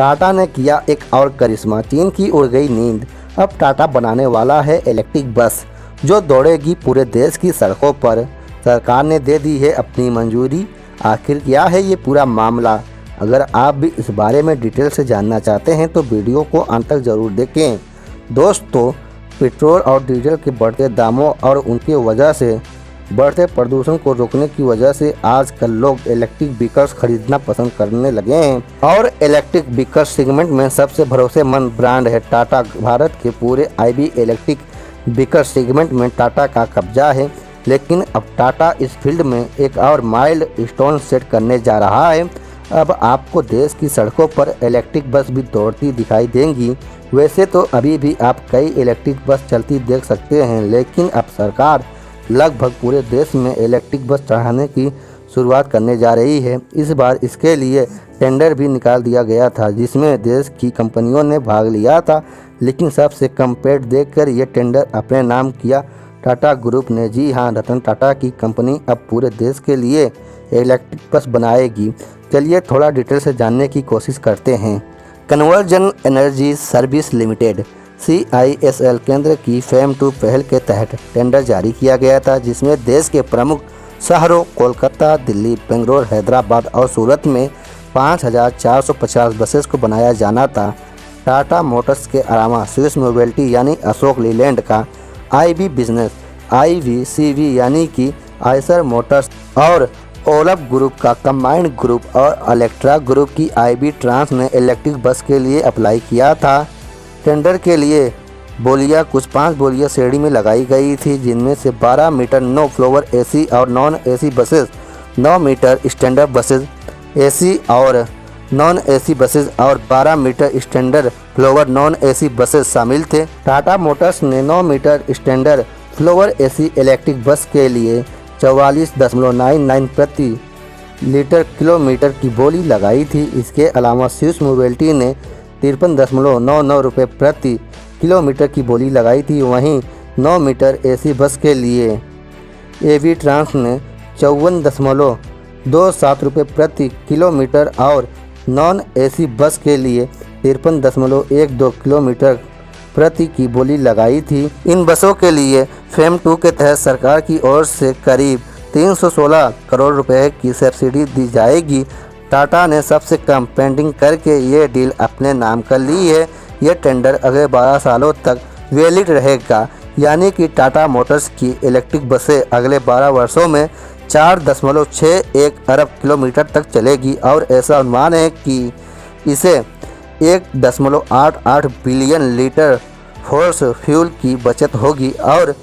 टाटा ने किया एक और करिश्मा, चीन की उड़ गई नींद। अब टाटा बनाने वाला है इलेक्ट्रिक बस जो दौड़ेगी पूरे देश की सड़कों पर। सरकार ने दे दी है अपनी मंजूरी। आखिर क्या है ये पूरा मामला? अगर आप भी इस बारे में डिटेल से जानना चाहते हैं तो वीडियो को अंत तक ज़रूर देखें। दोस्तों, पेट्रोल और डीजल के बढ़ते दामों और उनकी वजह से बढ़ते प्रदूषण को रोकने की वजह से आजकल लोग इलेक्ट्रिक व्हीकल्स खरीदना पसंद करने लगे हैं और इलेक्ट्रिक व्हीकल सेगमेंट में सबसे भरोसेमंद ब्रांड है टाटा। भारत के पूरे IB इलेक्ट्रिक व्हीकल सेगमेंट में टाटा का कब्जा है, लेकिन अब टाटा इस फील्ड में एक और माइल स्टोन सेट करने जा रहा है। अब आपको देश की सड़कों पर इलेक्ट्रिक बस भी दौड़ती दिखाई देंगी। वैसे तो अभी भी आप कई इलेक्ट्रिक बस चलती देख सकते हैं, लेकिन अब सरकार लगभग पूरे देश में इलेक्ट्रिक बस चढ़ाने की शुरुआत करने जा रही है। इस बार इसके लिए टेंडर भी निकाल दिया गया था, जिसमें देश की कंपनियों ने भाग लिया था, लेकिन सबसे कम पेड देकर ये टेंडर अपने नाम किया टाटा ग्रुप ने। जी हाँ, रतन टाटा की कंपनी अब पूरे देश के लिए इलेक्ट्रिक बस बनाएगी। चलिए थोड़ा डिटेल से जानने की कोशिश करते हैं। Conversion energy service limited CISL केंद्र की FAME 2 पहल के तहत टेंडर जारी किया गया था, जिसमें देश के प्रमुख शहरों कोलकाता, दिल्ली, बेंगलोर, हैदराबाद और सूरत में 5450 बसेस को बनाया जाना था। टाटा मोटर्स के अलावा स्विस मोबिलिटी यानी अशोक लीलैंड का IB बिजनेस, IVCV यानी कि आइसर मोटर्स और ओलफ ग्रुप का कंबाइंड ग्रुप और इलेक्ट्रा ग्रुप की IB ट्रांस ने इलेक्ट्रिक बस के लिए अप्लाई किया था। टेंडर के लिए बोलियां कुछ 5 बोलियां श्रेणी में लगाई गई थी, जिनमें से 12 मीटर नो फ्लोवर AC और non AC buses, 9 meter standard buses AC और नॉन AC बसेस और 12 meter standard floor non AC buses शामिल थे। टाटा मोटर्स ने 9 meter standard floor AC electric bus के लिए 44.99 प्रति लीटर किलोमीटर की बोली लगाई थी। इसके अलावा स्विस मोबिलिटी ने 53.99 रुपये प्रति किलोमीटर की बोली लगाई थी। वहीं 9 मीटर AC बस के लिए AV ट्रांस ने 54.27 रुपये प्रति किलोमीटर और नॉन AC बस के लिए 53.12 किलोमीटर प्रति की बोली लगाई थी। इन बसों के लिए FAME 2 के तहत सरकार की ओर से करीब 316 करोड़ रुपए की सब्सिडी दी जाएगी। टाटा ने सबसे कम पेंडिंग करके ये डील अपने नाम कर ली है। ये टेंडर अगले 12 सालों तक वैलिड रहेगा, यानी कि टाटा मोटर्स की इलेक्ट्रिक बसें अगले 12 वर्षों में 4.61 अरब किलोमीटर तक चलेगी और ऐसा अनुमान है कि इसे 1.88 बिलियन लीटर फोर्स फ्यूल की बचत होगी और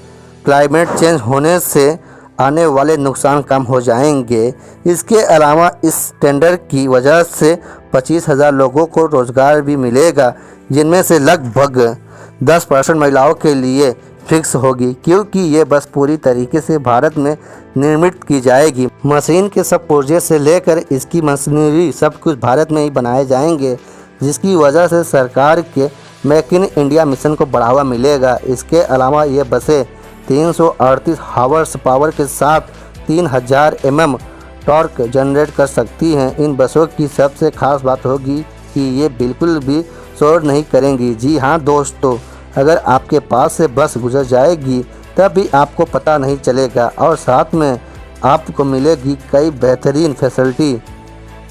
क्लाइमेट चेंज होने से आने वाले नुकसान कम हो जाएंगे। इसके अलावा इस टेंडर की वजह से 25,000 लोगों को रोज़गार भी मिलेगा, जिनमें से लगभग 10% महिलाओं के लिए फिक्स होगी, क्योंकि ये बस पूरी तरीके से भारत में निर्मित की जाएगी। मशीन के सब पुर्जे से लेकर इसकी मशीनरी सब कुछ भारत में ही बनाए जाएंगे, जिसकी वजह से सरकार के मेक इन इंडिया मिशन को बढ़ावा मिलेगा। इसके अलावा ये बसें 338 हावर्स पावर के साथ 3000 mm टॉर्क जनरेट कर सकती हैं। इन बसों की सबसे खास बात होगी कि ये बिल्कुल भी शोर नहीं करेंगी। जी हाँ दोस्तों, अगर आपके पास से बस गुजर जाएगी तब भी आपको पता नहीं चलेगा और साथ में आपको मिलेगी कई बेहतरीन फैसिलिटी,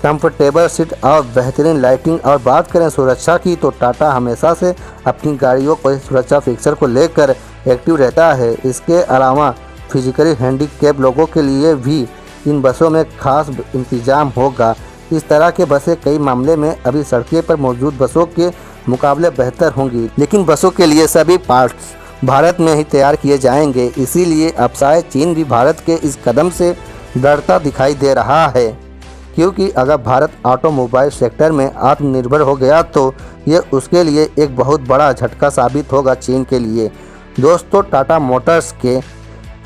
कंफर्टेबल सीट और बेहतरीन लाइटिंग। और बात करें सुरक्षा की तो टाटा हमेशा से अपनी गाड़ियों को सुरक्षा फीचर को लेकर एक्टिव रहता है। इसके अलावा फिजिकली हैंडीकैप लोगों के लिए भी इन बसों में खास इंतजाम होगा। इस तरह के बसें कई मामले में अभी सड़कों पर मौजूद बसों के मुकाबले बेहतर होंगी, लेकिन बसों के लिए सभी पार्ट्स भारत में ही तैयार किए जाएंगे। इसीलिए अब शायद चीन भी भारत के इस कदम से डरता दिखाई दे रहा है, क्योंकि अगर भारत ऑटोमोबाइल सेक्टर में आत्मनिर्भर हो गया तो ये उसके लिए एक बहुत बड़ा झटका साबित होगा चीन के लिए। दोस्तों, टाटा मोटर्स के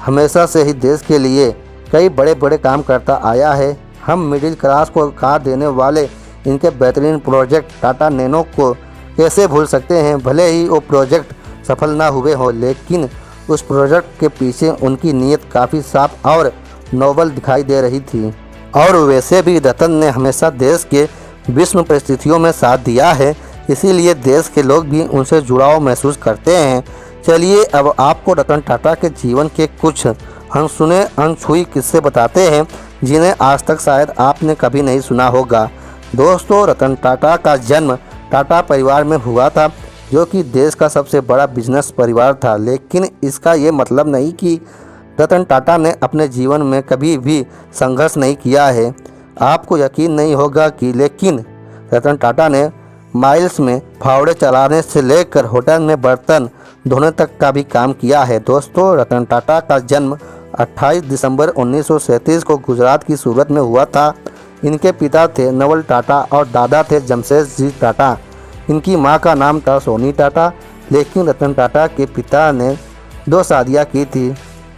हमेशा से ही देश के लिए कई बड़े बड़े काम करता आया है। हम मिडिल क्लास को कार देने वाले इनके बेहतरीन प्रोजेक्ट टाटा नैनो को कैसे भूल सकते हैं। भले ही वो प्रोजेक्ट सफल ना हुए हो, लेकिन उस प्रोजेक्ट के पीछे उनकी नीयत काफ़ी साफ और नोबल दिखाई दे रही थी। और वैसे भी रतन ने हमेशा देश के विषम परिस्थितियों में साथ दिया है, इसीलिए देश के लोग भी उनसे जुड़ाव महसूस करते हैं। चलिए अब आपको रतन टाटा के जीवन के कुछ अनसुने अनछुए किस्से बताते हैं जिन्हें आज तक शायद आपने कभी नहीं सुना होगा। दोस्तों, रतन टाटा का जन्म टाटा परिवार में हुआ था, जो कि देश का सबसे बड़ा बिजनेस परिवार था। लेकिन इसका ये मतलब नहीं कि रतन टाटा ने अपने जीवन में कभी भी संघर्ष नहीं किया है। आपको यकीन नहीं होगा कि लेकिन रतन टाटा ने माइल्स में फावड़े चलाने से लेकर होटल में बर्तन धोने तक का भी काम किया है। दोस्तों, रतन टाटा का जन्म 28 दिसंबर 1937 को गुजरात की सूरत में हुआ था। इनके पिता थे नवल टाटा और दादा थे जमशेदजी टाटा। इनकी मां का नाम था सोनी टाटा, लेकिन रतन टाटा के पिता ने 2 शादियां की थी।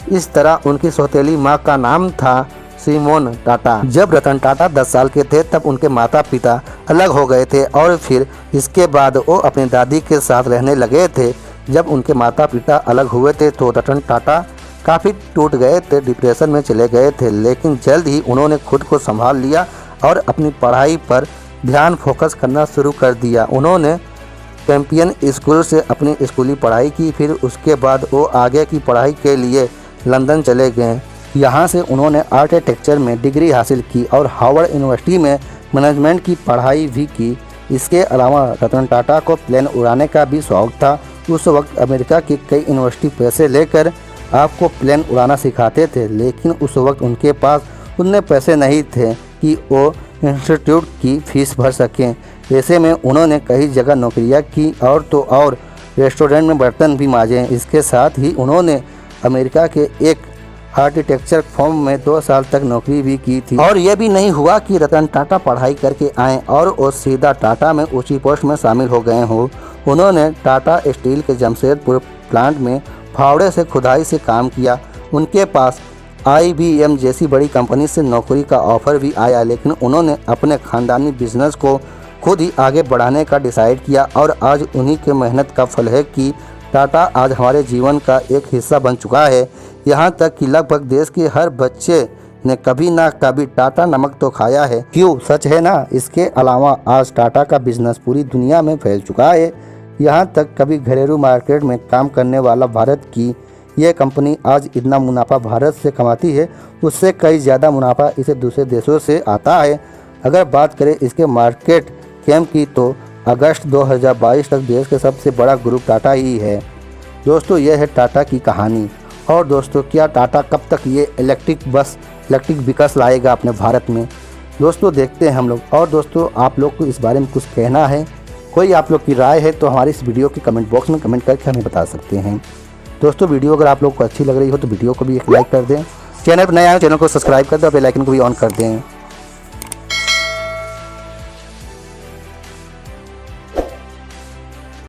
इस तरह उनकी सौतेली मां का नाम था सिमोन टाटा। जब रतन टाटा 10 साल के थे तब उनके माता पिता अलग हो गए थे और फिर इसके बाद वो अपनी दादी के साथ रहने लगे थे। जब उनके माता पिता अलग हुए थे तो रतन टाटा काफ़ी टूट गए थे, डिप्रेशन में चले गए थे। लेकिन जल्द ही उन्होंने खुद को संभाल लिया और अपनी पढ़ाई पर ध्यान फोकस करना शुरू कर दिया। उन्होंने चैंपियन स्कूल से अपनी स्कूली पढ़ाई की, फिर उसके बाद वो आगे की पढ़ाई के लिए लंदन चले गए। यहाँ से उन्होंने आर्किटेक्चर में डिग्री हासिल की और हार्वर्ड यूनिवर्सिटी में मैनेजमेंट की पढ़ाई भी की। इसके अलावा रतन टाटा को प्लेन उड़ाने का भी शौक था। उस वक्त अमेरिका की कई यूनिवर्सिटी पैसे लेकर आपको प्लेन उड़ाना सिखाते थे, लेकिन उस वक्त उनके पास उतने पैसे नहीं थे कि वो इंस्टीट्यूट की फीस भर सकें। ऐसे में उन्होंने कई जगह नौकरियां की और तो और रेस्टोरेंट में बर्तन भी मांजे। इसके साथ ही उन्होंने अमेरिका के एक आर्किटेक्चर फर्म में 2 साल तक नौकरी भी की थी। और यह भी नहीं हुआ कि रतन टाटा पढ़ाई करके आए और वो सीधा टाटा में ऊंची पोस्ट में शामिल हो गए हो। उन्होंने टाटा स्टील के जमशेदपुर प्लांट में फावड़े से खुदाई से काम किया। उनके पास IBM जैसी बड़ी कंपनी से नौकरी का ऑफर भी आया, लेकिन उन्होंने अपने खानदानी बिजनेस को खुद ही आगे बढ़ाने का डिसाइड किया और आज उन्हीं के मेहनत का फल है कि टाटा आज हमारे जीवन का एक हिस्सा बन चुका है। यहाँ तक कि लगभग देश के हर बच्चे ने कभी ना कभी टाटा नमक तो खाया है। क्यों, सच है ना। इसके अलावा आज टाटा का बिजनेस पूरी दुनिया में फैल चुका है। यहाँ तक कभी घरेलू मार्केट में काम करने वाला भारत की यह कंपनी आज इतना मुनाफा भारत से कमाती है, उससे कई ज़्यादा मुनाफा इसे दूसरे देशों से आता है। अगर बात करें इसके मार्केट कैप की तो अगस्त 2022 तक देश के सबसे बड़ा ग्रुप टाटा ही है। दोस्तों, यह है टाटा की कहानी। और दोस्तों, क्या टाटा कब तक ये इलेक्ट्रिक व्हीकल्स लाएगा अपने भारत में? दोस्तों, देखते हैं हम लोग। और दोस्तों, आप लोग को इस बारे में कुछ कहना है, कोई आप लोग की राय है तो हमारी इस वीडियो के कमेंट बॉक्स में कमेंट करके हमें बता सकते हैं। दोस्तों, वीडियो अगर आप लोग को अच्छी लग रही हो तो वीडियो को भी एक लाइक कर दें। चैनल पर नया है चैनल को सब्सक्राइब कर दें और बेल आइकन को भी ऑन कर दें।